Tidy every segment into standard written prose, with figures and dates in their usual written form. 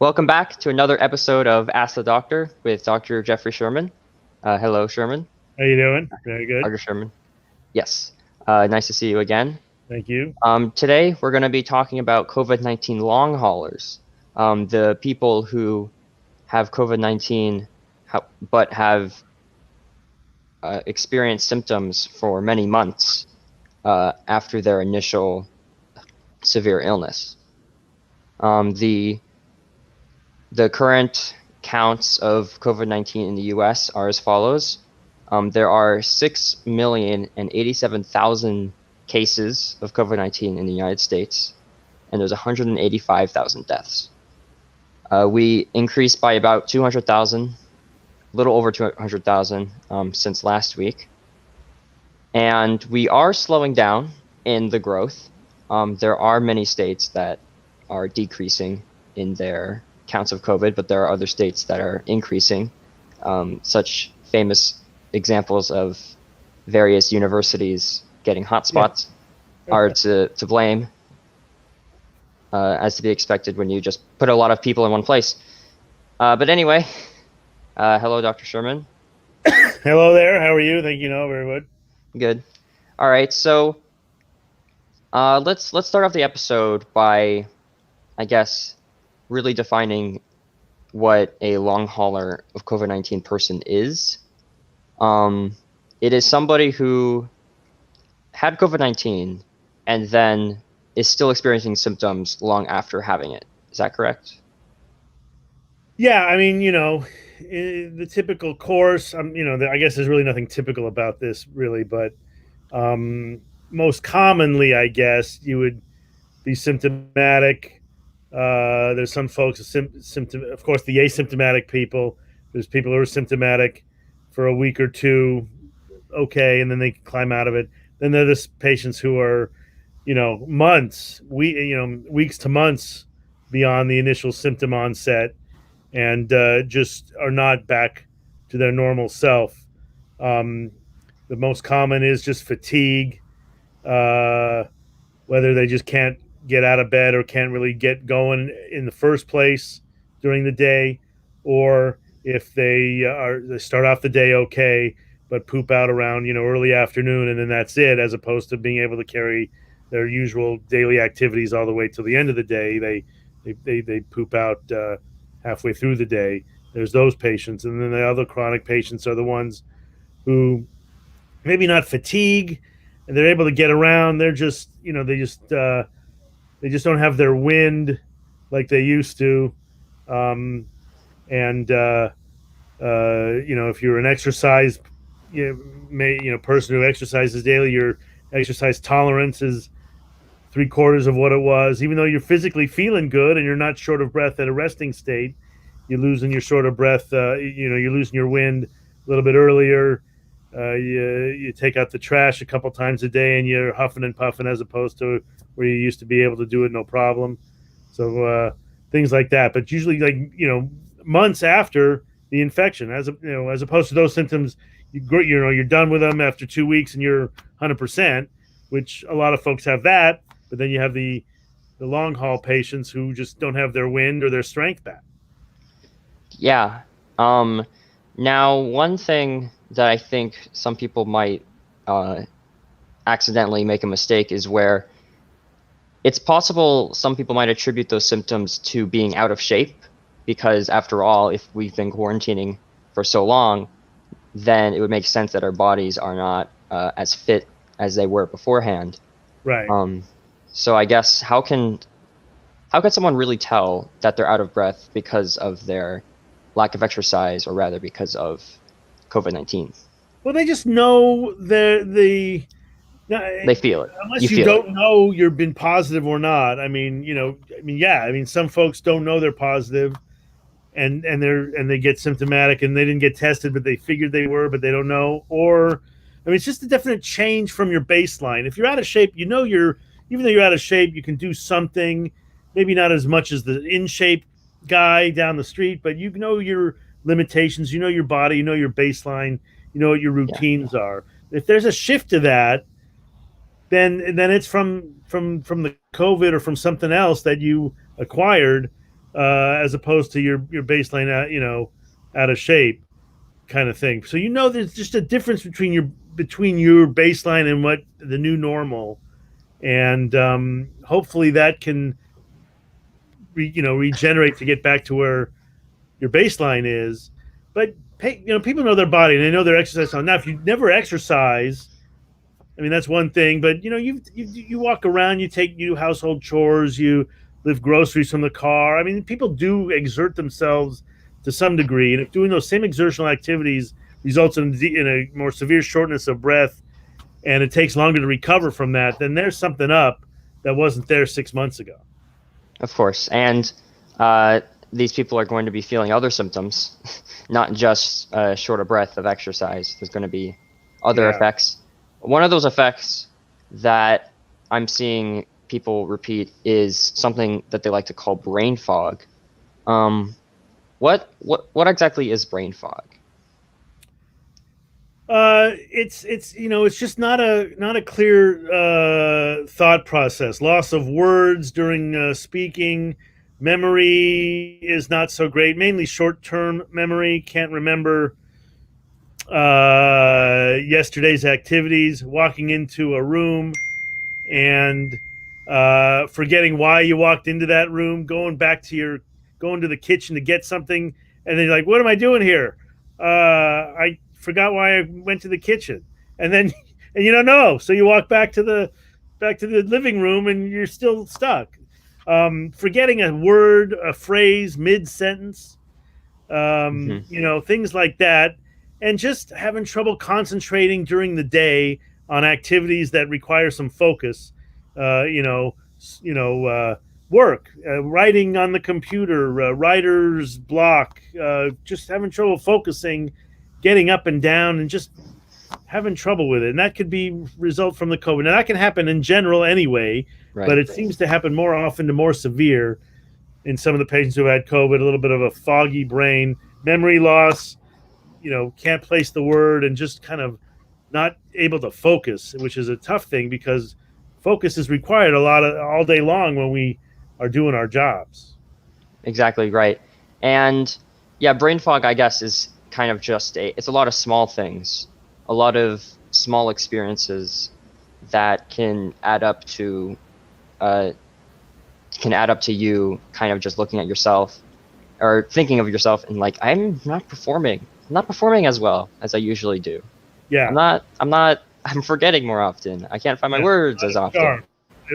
Welcome back to another episode of Ask the Doctor with Dr. Jeffrey Sherman. Hello, Sherman. How you doing? Very good. Dr. Sherman. Yes. Nice to see you again. Thank you. Today, we're going to be talking about COVID-19 long haulers, the people who have COVID-19 but have experienced symptoms for many months after their initial severe illness. The current counts of COVID-19 in the U.S. are as follows. There are 6,087,000 cases of COVID-19 in the United States, and there's 185,000 deaths. We increased by about 200,000, a little over 200,000 since last week. And we are slowing down in the growth. There are many states that are decreasing in their counts of COVID, but there are other states that are increasing. Such famous examples of various universities getting hotspots are to blame, as to be expected when you just put a lot of people in one place. But anyway, hello, Dr. Sherman. Hello there. How are you? Thank you. Very good. Good. All right, so let's start off the episode by, I guess, really defining what a long hauler of COVID-19 person is. It is somebody who had COVID-19 and then is still experiencing symptoms long after having it. Is that correct? Yeah, I mean, the typical course. I guess there's really nothing typical about this, really, but most commonly, I guess you would be symptomatic. There's some folks of course, the asymptomatic people. There's people who are symptomatic for a week or two, okay, and then they climb out of it. Then there's patients who are, weeks to months beyond the initial symptom onset, and just are not back to their normal self. The most common is just fatigue, whether they just can't get out of bed or can't really get going in the first place during the day, or if they start off the day okay but poop out around early afternoon, and then that's it, as opposed to being able to carry their usual daily activities all the way till the end of the day. They poop out halfway through the day. There's those patients, and then the other chronic patients are the ones who maybe not fatigue and they're able to get around. They're just they just don't have their wind like they used to. And if you're an exercise person who exercises daily, your exercise tolerance is 3/4 of what it was. Even though you're physically feeling good and you're not short of breath at a resting state, you're losing your short of breath. You're losing your wind a little bit earlier. You take out the trash a couple times a day and you're huffing and puffing, as opposed to where you used to be able to do it no problem. So things like that. But usually, months after the infection, as opposed to those symptoms, you're done with them after 2 weeks and you're 100%, which a lot of folks have that. But then you have the long haul patients who just don't have their wind or their strength back. Yeah. Now, one thing that I think some people might accidentally make a mistake is where it's possible some people might attribute those symptoms to being out of shape, because after all, if we've been quarantining for so long, then it would make sense that our bodies are not as fit as they were beforehand. Right. So I guess how can someone really tell that they're out of breath because of their lack of exercise, or rather because of COVID-19? Well, they just know They feel it. Unless you feel don't know you've been positive or not. Some folks don't know they're positive, and they get symptomatic and they didn't get tested, but they figured they were, but they don't know. Or, it's just a definite change from your baseline. If you're out of shape, even though you're out of shape, you can do something, maybe not as much as the in shape guy down the street, but you know your limitations, your body, your baseline, what your routines are. If there's a shift to that, then it's from the COVID or from something else that you acquired, as opposed to your baseline, out of shape kind of thing. So there's just a difference between your baseline and what the new normal, and hopefully that can regenerate to get back to where your baseline is. But people know their body and they know their exercise on. Now, if you never exercise, I mean that's one thing. But you walk around, you do household chores, you lift groceries from the car. I mean, people do exert themselves to some degree, and if doing those same exertional activities results in a more severe shortness of breath, and it takes longer to recover from that, then there's something up that wasn't there 6 months ago. Of course. And uh, these people are going to be feeling other symptoms, not just short of breath of exercise. There's going to be other Yeah. effects. One of those effects that I'm seeing people repeat is something that they like to call brain fog. Um, what exactly is brain fog? It's just not a clear thought process. Loss of words during speaking. Memory is not so great. Mainly short term memory. Can't remember yesterday's activities. Walking into a room and forgetting why you walked into that room, going to the kitchen to get something, and then you're like, "What am I doing here? I forgot why I went to the kitchen," and then and you don't know, so you walk back to the living room, and you're still stuck. Forgetting a word, a phrase mid sentence, Hmm. things like that, and just having trouble concentrating during the day on activities that require some focus. Uh, you know, Work, writing on the computer, writer's block, just having trouble focusing, getting up and down, and just having trouble with it. And that could be result from the COVID. Now that can happen in general anyway, but Right. it seems to happen more often to more severe in some of the patients who had COVID, a little bit of a foggy brain, memory loss, can't place the word, and just kind of not able to focus, which is a tough thing because focus is required a lot of all day long when we are doing our jobs. Exactly right. And yeah, brain fog, I guess, is kind of just it's a lot of small things, a lot of small experiences that uh, can add up to you kind of just looking at yourself or thinking of yourself and like, I'm not performing as well as I usually do. Yeah, I'm forgetting more often. I can't find my yeah, words not as a often. charm.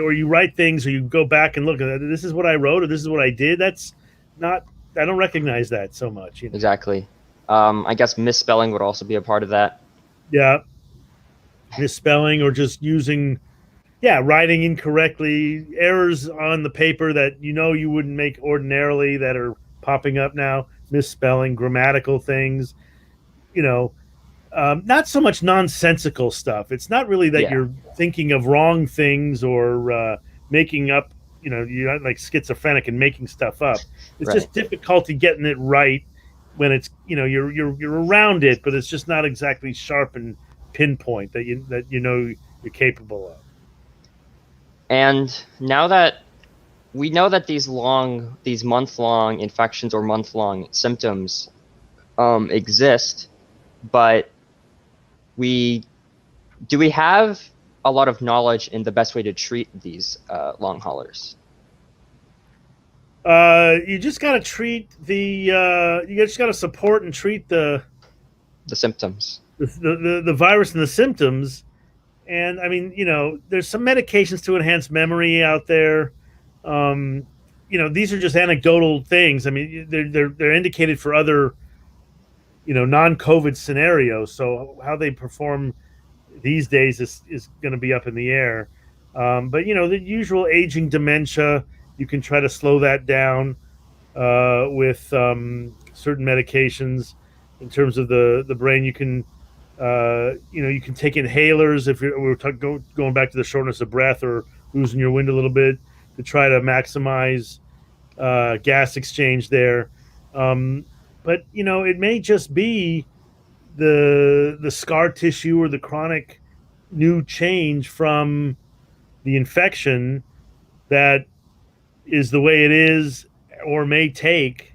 Or you write things, or you go back and look at it. This is what I wrote, or this is what I did. That's not. I don't recognize that so much. Exactly. I guess misspelling would also be a part of that. Yeah, misspelling or just using, yeah, writing incorrectly, errors on the paper that you wouldn't make ordinarily that are popping up now, misspelling, grammatical things, you know, not so much nonsensical stuff. It's not really that Yeah, you're thinking of wrong things or making up, you're not like schizophrenic and making stuff up. It's right. just difficulty getting it right when it's, you're around it, but it's just not exactly sharp and pinpoint that you're capable of. And now that we know that these month-long infections or month-long symptoms exist, but we we have a lot of knowledge in the best way to treat these long haulers, You just got to treat you just got to support and treat the symptoms. the virus and the symptoms. And I mean, there's some medications to enhance memory out there. Um, these are just anecdotal things. I mean, they're indicated for other, non-COVID scenarios. So how they perform these days is going to be up in the air. But the usual aging dementia, you can try to slow that down with certain medications. In terms of the brain, you can take inhalers if going back to the shortness of breath or losing your wind a little bit to try to maximize gas exchange there. Um, but it may just be the scar tissue or the chronic new change from the infection that is the way it is, or may take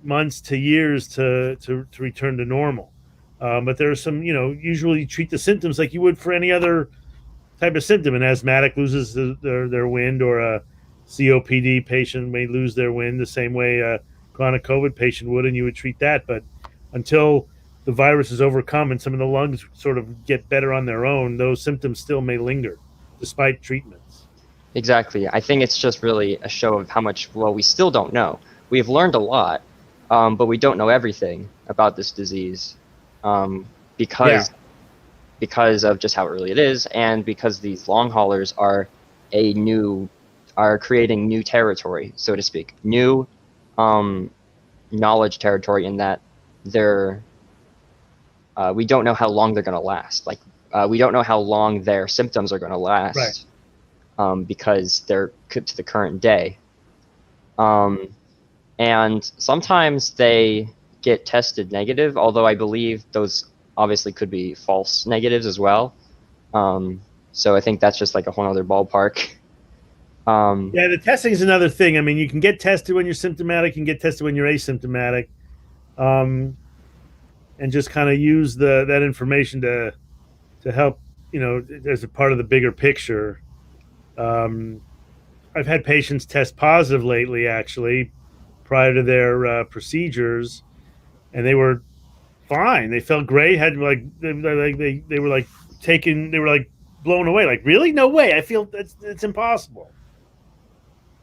months to years to return to normal. But there are some, usually you treat the symptoms like you would for any other type of symptom. An asthmatic loses their wind, or a COPD patient may lose their wind the same way a chronic COVID patient would, and you would treat that. But until the virus is overcome and some of the lungs sort of get better on their own, those symptoms still may linger despite treatments. Exactly. I think it's just really a show of how much, well, we still don't know. We've learned a lot, but we don't know everything about this disease, Yeah, because of just how early it is, and because these long haulers are creating new territory, so to speak, new um, knowledge territory, in that they're we don't know how long they're going to last. Like, we don't know how long their symptoms are going to right. last, because they're to the current day. Um, and sometimes they get tested negative, although I believe those obviously could be false negatives as well. So I think that's just like a whole other ballpark. Um, Yeah, the testing is another thing. I mean, you can get tested when you're symptomatic, you can get tested when you're asymptomatic, um, and just kind of use that information to help, as a part of the bigger picture. Um, I've had patients test positive lately, actually, prior to their procedures, and they were fine. They felt great. Had like they were like taken. They were like blown away. Like, really? No way. I feel it's impossible.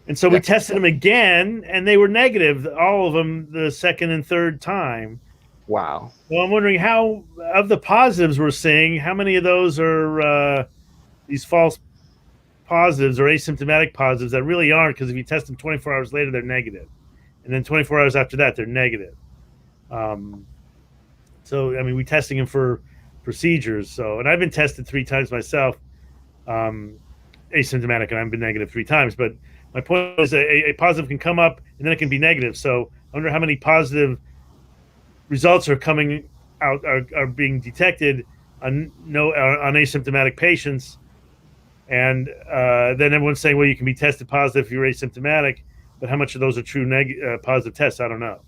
And so we yeah, tested them again, and they were negative, all of them, the second and third time. wow. Well, I'm wondering, how of the positives we're seeing, how many of those are these false positives or asymptomatic positives that really aren't? Because if you test them 24 hours later, they're negative, and then 24 hours after that, they're negative. Um, so, I mean, we're testing them for procedures. So, and I've been tested 3 times myself, um, asymptomatic, and I've been negative 3 times. But my point is, a positive can come up and then it can be negative. So, I wonder how many positive results are coming out, are being detected on on asymptomatic patients, and then everyone's saying, well, you can be tested positive if you're asymptomatic, but how much of those are true positive tests? I don't know.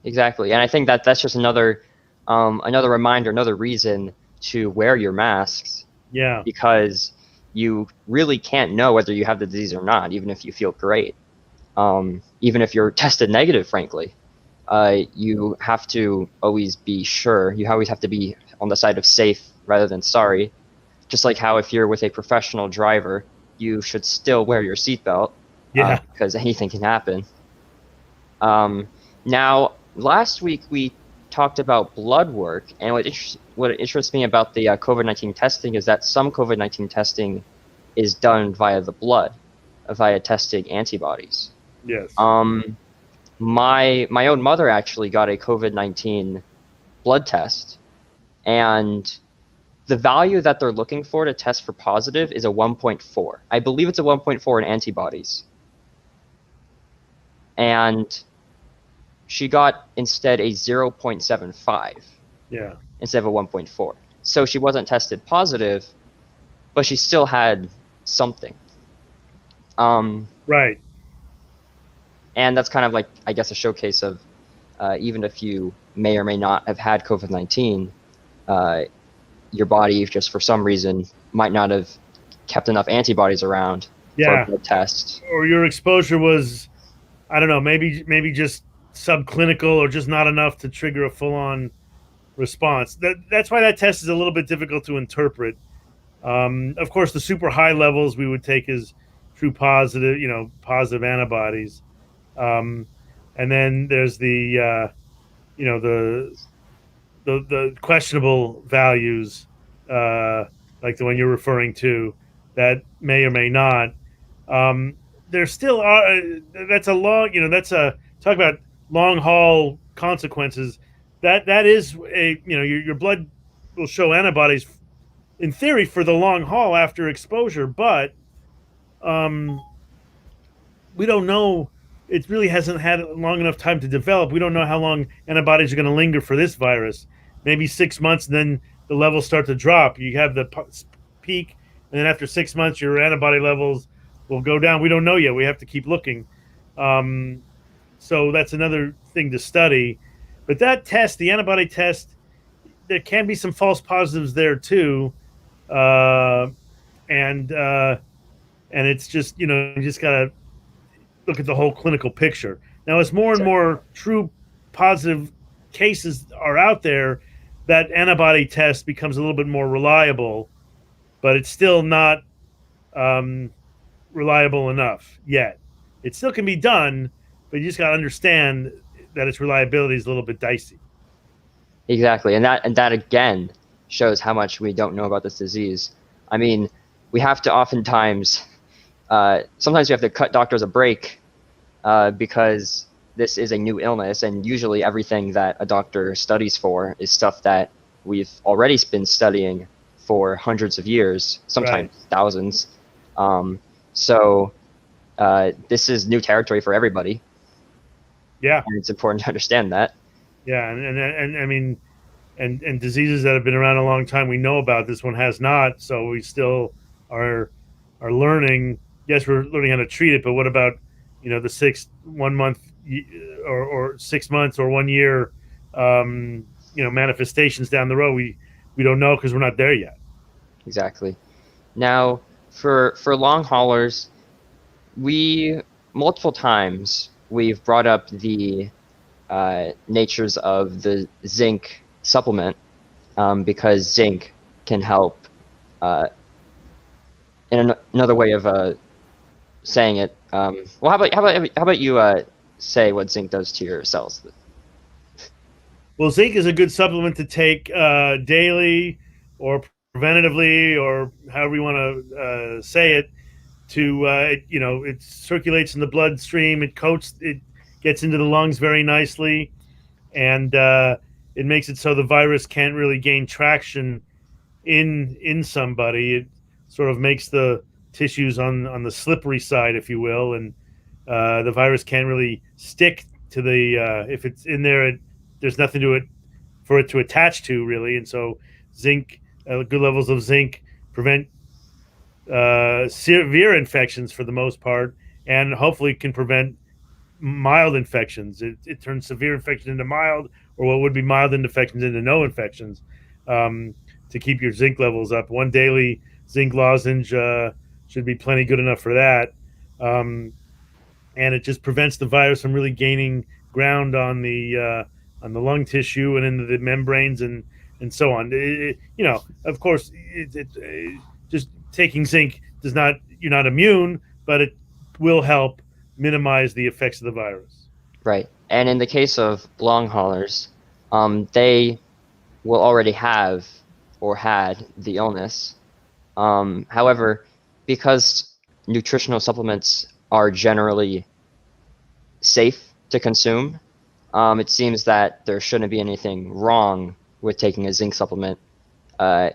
Exactly. And I think that that's just another reminder, another reason to wear your masks, Yeah, because you really can't know whether you have the disease or not, even if you feel great. Even if you're tested negative, frankly, you have to always be sure. You always have to be on the side of safe rather than sorry. Just like how if you're with a professional driver, you should still wear your seatbelt, yeah, because anything can happen. Um, Now, last week we talked about blood work, and what interests me about the COVID-19 testing is that some COVID-19 testing is done via the blood, via testing antibodies. yes, Um, my own mother actually got a COVID-19 blood test, and the value that they're looking for to test for positive is a 1.4. I believe it's a 1.4 in antibodies. And she got instead a 0.75 yeah, instead of a 1.4. So she wasn't tested positive, but she still had something. Um, right. and that's kind of like, I guess, a showcase of, even if you may or may not have had COVID-19, uh, your body, just for some reason, might not have kept enough antibodies around for a Yeah, blood test. or your exposure was, I don't know, maybe just subclinical, or just not enough to trigger a full on response. That's why that test is a little bit difficult to interpret. Of course, the super high levels we would take as true positive, positive antibodies. Um, and then there's you know, the questionable values, uh, like the one you're referring to, that may or may not. Um, there still are. That's a long. That's a talk about long haul consequences. That is a, your blood will show antibodies in theory for the long haul after exposure, but um, we don't know. It really hasn't had long enough time to develop. We don't know how long antibodies are going to linger for this virus. Maybe 6 months, and then the levels start to drop. You have the peak, and then after 6 months, your antibody levels will go down. We don't know yet. We have to keep looking. Um, so that's another thing to study. But that test, the antibody test, there can be some false positives there too, uh, and and it's just you just gotta look at the whole clinical picture. Now, as more and more true positive cases are out there, that antibody test becomes a little bit more reliable, but it's still not um, reliable enough yet. It still can be done, but you just got to understand that its reliability is a little bit dicey. Exactly, and that again shows how much we don't know about this disease. I mean, we have to oftentimes, sometimes we have to cut doctors a break because this is a new illness, and usually everything that a doctor studies for is stuff that we've already been studying for hundreds of years, Right. sometimes thousands. Um, so this is new territory for everybody, Yeah. and it's important to understand that. Yeah. And I mean, and diseases that have been around a long time we know about. This one has not, so we still are are learning. Yes, we're learning how to treat it, but what about the 1 month or 6 months or 1 year manifestations down the road? We don't know because we're not there yet. Exactly. Now, for long haulers, we multiple times we've brought up the natures of the zinc supplement because zinc can help. Uh, another way of saying it. Well, how about you say what zinc does to your cells? Well, zinc is a good supplement to take daily or preventatively or however you want to say it. It circulates in the bloodstream. It gets into the lungs very nicely, and it makes it so the virus can't really gain traction in somebody. It sort of makes the tissues on the slippery side, if you will, and the virus can't really stick to the if it's in there. There's nothing to it for it to attach to really, and so zinc, good levels of zinc prevent severe infections for the most part, and hopefully can prevent mild infections. It turns severe infections into mild, or what would be mild infections into no infections. Um, to keep your zinc levels up, one daily zinc lozenge should be plenty good enough for that. And it just prevents the virus from really gaining ground on the lung tissue and into the membranes and so on. Of course, just taking zinc does not you're not immune, but it will help minimize the effects of the virus. Right. And in the case of long haulers, they will already have or had the illness. However, because nutritional supplements are generally safe to consume, it seems that there shouldn't be anything wrong with taking a zinc supplement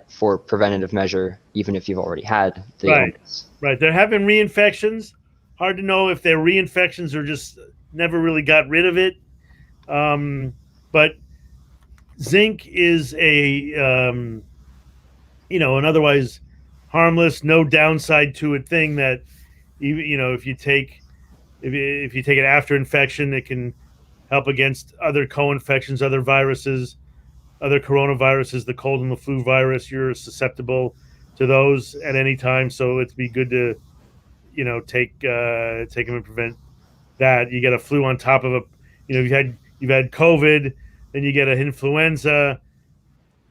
for preventative measure, even if you've already had the Right, illness. right. There have been reinfections. Hard to know if they're reinfections or just never really got rid of it. But zinc is a an otherwise harmless, no downside to it thing that if you take if you take it after infection, it can help against other co-infections, other viruses, other coronaviruses, the cold and the flu virus. You're susceptible to those at any time, so it'd be good to take them and prevent that. You get a flu on top of a you've had COVID, then you get an influenza.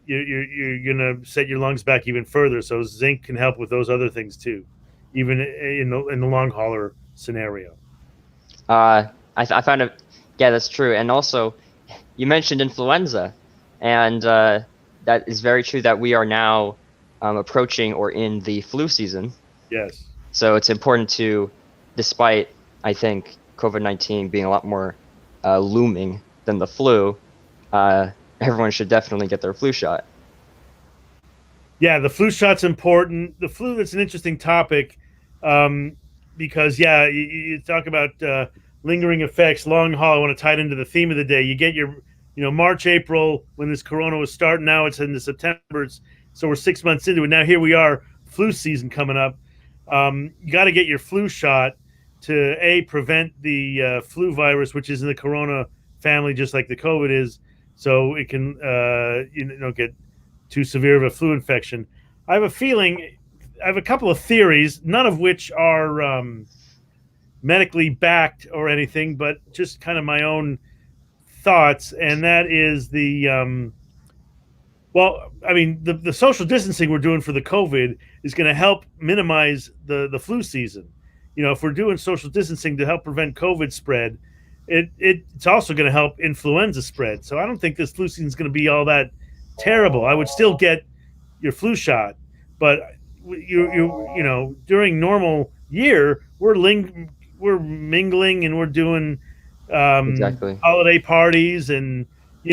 You're gonna set your lungs back even further. So zinc can help with those other things too, even in the long hauler scenario. I found it, yeah, that's true. And also, you mentioned influenza, and that is very true that we are now approaching or in the flu season. Yes. So it's important to, despite I think COVID-19 being a lot more looming than the flu, uh, everyone should definitely get their flu shot. Yeah, the flu shot's important. The flu, that's an interesting topic, um, because yeah, you talk about lingering effects, long haul. I want to tie it into the theme of the day. You get your, March, April when this corona was starting. Now it's into September. So we're 6 months into it. Now here we are, flu season coming up. You got to get your flu shot to prevent the flu virus, which is in the corona family, just like the COVID is, so it can get too severe of a flu infection. I have a feeling. I have a couple of theories, none of which are medically backed or anything, but just kind of my own thoughts, and that is the social distancing we're doing for the COVID is going to help minimize the flu season. If we're doing social distancing to help prevent COVID spread, it's also going to help influenza spread. So I don't think this flu season is going to be all that terrible. I would still get your flu shot, but during normal year we're mingling and we're doing Exactly. holiday parties and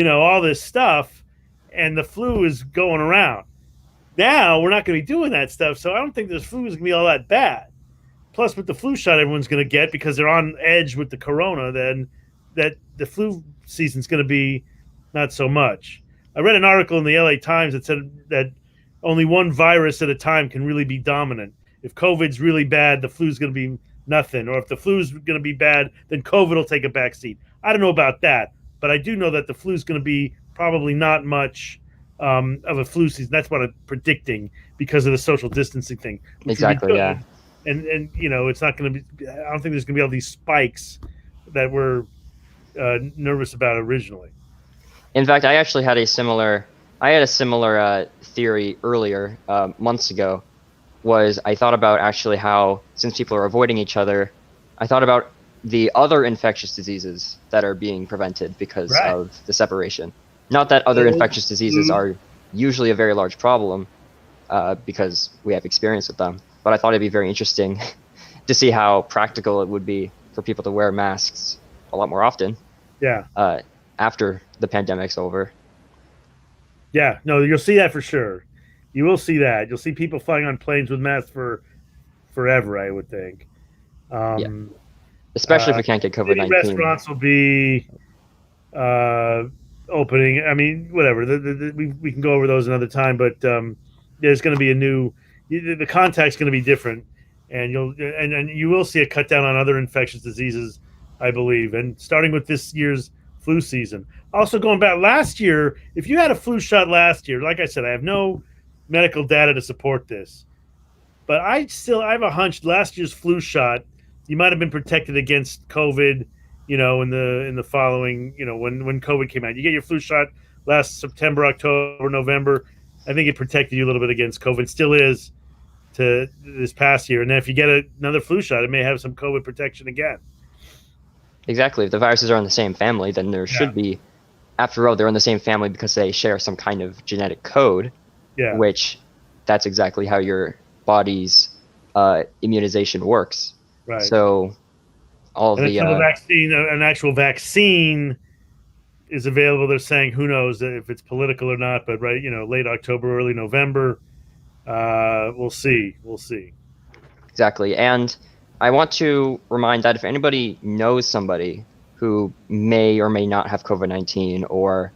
all this stuff, and the flu is going around. Now we're not going to be doing that stuff, so I don't think this flu is going to be all that bad. Plus, with the flu shot everyone's going to get because they're on edge with the corona, then that the flu season's going to be not so much. I read an article in the LA Times that said that only one virus at a time can really be dominant. If COVID's really bad, the flu's going to be nothing. Or if the flu's going to be bad, then COVID will take a backseat. I don't know about that, but I do know that the flu's going to be probably not much of a flu season. That's what I'm predicting because of the social distancing thing, which would be Exactly. Yeah. good. And it's not going to be. I don't think there's going to be all these spikes that we're nervous about originally. In fact, I had a similar theory earlier, months ago. Was I thought about actually how, since people are avoiding each other, I thought about the other infectious diseases that are being prevented because Right. of the separation. Not that other infectious diseases are usually a very large problem, because we have experience with them, but I thought it'd be very interesting to see how practical it would be for people to wear masks a lot more often Yeah. after the pandemic's over. Yeah. No, you'll see that for sure. You will see that. You'll see people flying on planes with masks for forever, I would think. Yeah, Um, especially if we can't get City COVID-19. restaurants will be uh, opening. I mean, whatever. We can go over those another time, but there's going to be the contact's going to be different, and you will see a cut down on other infectious diseases, I believe, and starting with this year's flu season. Also, going back last year, if you had a flu shot last year, like I said, I have no medical data to support this, but I have a hunch last year's flu shot, you might have been protected against COVID, in the following, when COVID came out. You get your flu shot last September, October, November. I think it protected you a little bit against COVID. Still is to this past year. And then if you get another flu shot, it may have some COVID protection again. Exactly. If the viruses are in the same family, then there Yeah. should be, after all, they're in the same family because they share some kind of genetic code, Yeah. which that's exactly how your body's immunization works. Right. So all of And the until an actual vaccine is available, they're saying who knows if it's political or not. But right, late October, early November, we'll see. We'll see. exactly. And I want to remind that if anybody knows somebody who may or may not have COVID-19, or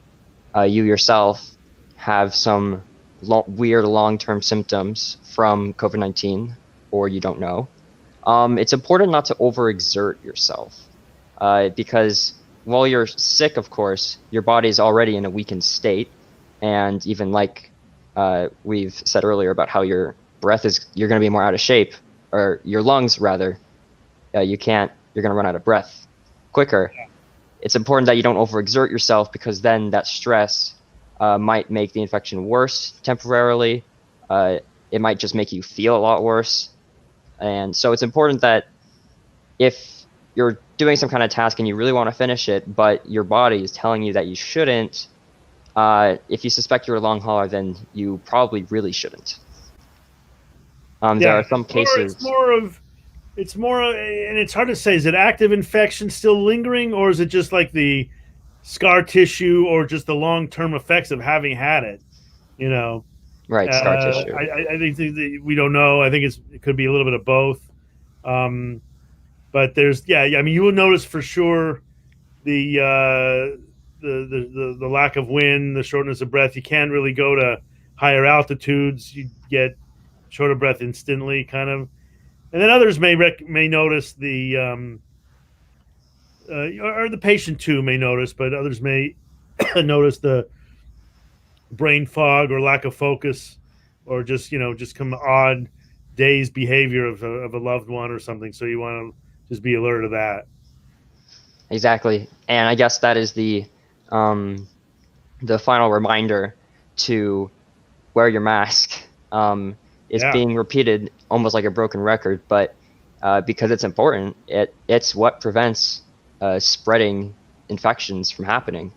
you yourself have some weird long-term symptoms from COVID-19, or you don't know, it's important not to overexert yourself, because while you're sick, of course, your body is already in a weakened state, and even like we've said earlier about how you're going to be more out of shape, or your lungs rather, you're going to run out of breath quicker. It's important that you don't overexert yourself, because then that stress might make the infection worse temporarily. It might just make you feel a lot worse. And so it's important that if you're doing some kind of task and you really want to finish it, but your body is telling you that you shouldn't, if you suspect you're a long hauler, then you probably really shouldn't. There Yeah, are some cases. it's more, and it's hard to say. Is it active infection still lingering, or is it just like the scar tissue, or just the long term effects of having had it? You know, Right, scar tissue. I think that we don't know. I think it could be a little bit of both. Um, but I mean, you will notice for sure the the lack of wind, the shortness of breath. You can't really go to higher altitudes. You get short of breath instantly, kind of. And then others may notice or the patient too may notice, but others may notice the brain fog or lack of focus, or just come odd days behavior of a loved one or something. So you want to just be alert of that. Exactly. And I guess that is the final reminder to wear your mask. It's Yeah, being repeated almost like a broken record, but because it's important, it's what prevents spreading infections from happening.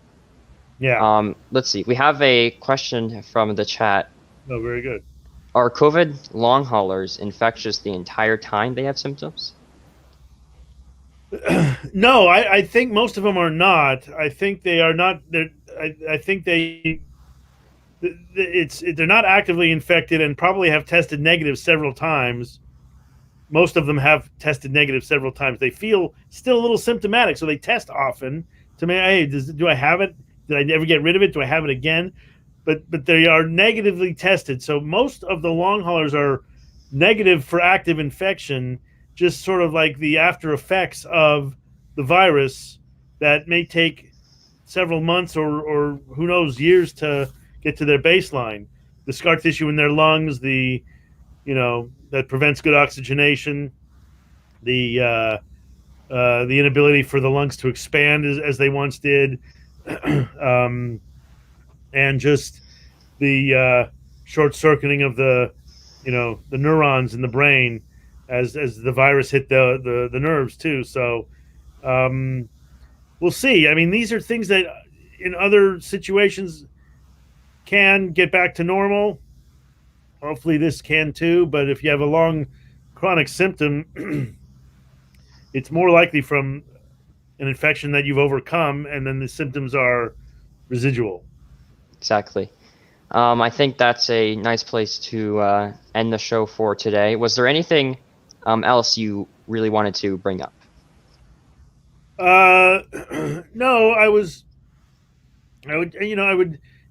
yeah. Let's see. We have a question from the chat. No, very good. Are COVID long haulers infectious the entire time they have symptoms? No, I think most of them are not. I think they are not. I think they're not actively infected and probably have tested negative several times. Most of them have tested negative several times. They feel still a little symptomatic, so they test often to me. Hey, do I have it? Did I ever get rid of it? Do I have it again? But they are negatively tested. So most of the long haulers are negative for active infection, just sort of like the after effects of the virus that may take several months or who knows years to get to their baseline. The scar tissue in their lungs, that prevents good oxygenation, the the inability for the lungs to expand as they once did, um, and just the short circuiting of the neurons in the brain as the virus hit the nerves too. So um, we'll see. I mean, these are things that in other situations can get back to normal. Hopefully, this can too. But if you have a long chronic symptom, it's more likely from an infection that you've overcome, and then the symptoms are residual. Exactly. I think that's a nice place to end the show for today. Was there anything else you really wanted to bring up? Uh, no, I would.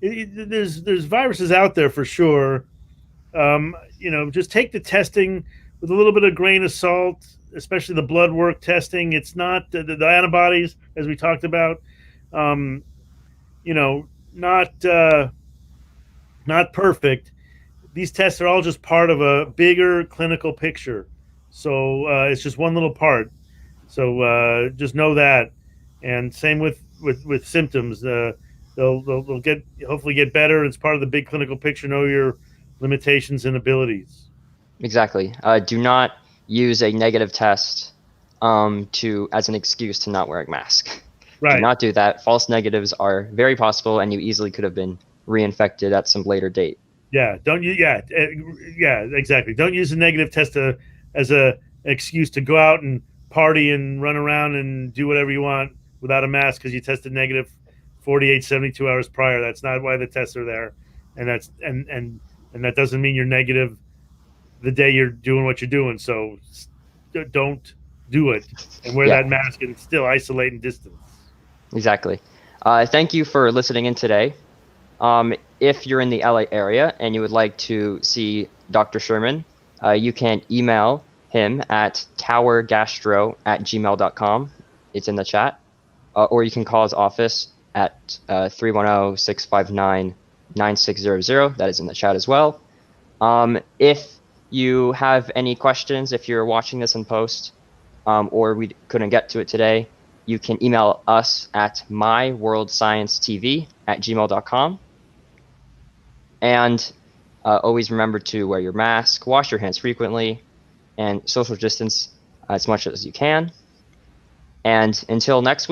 There's viruses out there for sure. Just take the testing with a little bit of grain of salt, especially the blood work testing. It's not the antibodies, as we talked about. Um, not not perfect. These tests are all just part of a bigger clinical picture. So it's just one little part. So just know that. And same with symptoms. They'll get hopefully get better. It's part of the big clinical picture. Know your limitations and abilities. Exactly. Do not use a negative test to as an excuse to not wearing a mask. Do Right. not do that. False negatives are very possible, and you easily could have been reinfected at some later date. Yeah. Don't you? Yeah. Yeah. Exactly. Don't use a negative test as a excuse to go out and party and run around and do whatever you want without a mask because you tested negative 48, 72 hours prior. That's not why the tests are there, and that doesn't mean you're negative the day you're doing what you're doing. So don't do it and wear Yeah, that mask and still isolate and distance. exactly. Thank you for listening in today. If you're in the LA area and you would like to see Dr. Sherman, you can email him at towergastro@gmail.com. It's in the chat. Or you can call his office at 310-659-9600. That is in the chat as well. If you have any questions, if you're watching this in post, or we couldn't get to it today, you can email us at myworldsciencetv@gmail.com. And always remember to wear your mask, wash your hands frequently, and social distance as much as you can. And until next week.